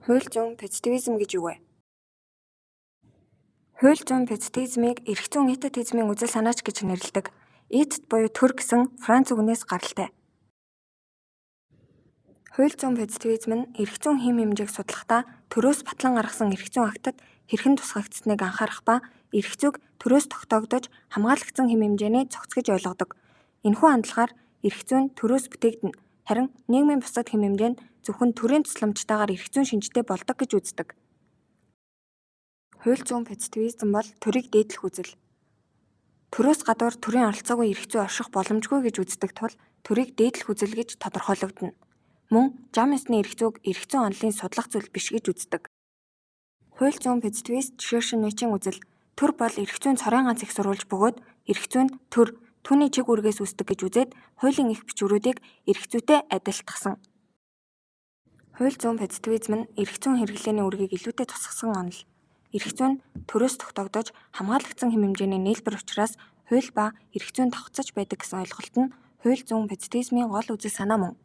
Хууль зүйн позитивизм гэж юу вэ? Хууль зүйн позитивизмыг эрх зүйн этатизмын үзэл санаач гэж нэрлэдэг. Этт буюу төр гэсэн Франц үгнээс гаралтай. Хууль зүйн позитивизм нь эрх зүйн хэм хэмжээг судлахдаа төрөөс батлан гаргасан эрх зүйн актад хэрхэн тусгагдсныг анхаарах ба эрх зүйг төрөөс тогтоогдож хамгаалагдсан хэм хэмжээний цогц гэж ойлгодог. Энэхүү хандлагаар эрх зүй нь төрөөс бүтээгдэнэ. Харин нийгмийн бусад хэм хэмжээ нь зөвхөн төрийн тусламжтайгаар эрх зүйн шинжтэй болдог гэж үздэг. Хууль зүйн позитивизм бол төрийг дээдлэх үзэл. Төрөөс гадуур төрийн оролцоогүй эрх зүй орших боломжгүй гэж үздэг тул төрийг дээдлэх үзэл гэж тодорхойлогдно. Мөн зам ёсны эрх зүйг эрх зүйн онолын судлах зүйл биш гэж үздэг. Хууль зүйн позитивист Шершенвичийн үзэл төр бол эрх зүйн цорын ганц их сурвалж бөгөөд эрх зүйн төр түүний чиг үүргээс үүсдэг гэж үзээд хуулийн их бичвэрүүдийг эрх зүйтэй адилтгасан. Хууль зүйн позитивизм нь эрх зүйн хэрэглээний үүргийг илүүтэй тусгасан онол. Эрх зүй нь төрөөс тогтоогдож хамгаалагдсан хэм хэмжээний нийлбэр учраас хууль ба эрх зүйн давхцаж байдаг гэсэн ойлголт нь хууль зүйн позитивизмын гол үзэл санаа мөн.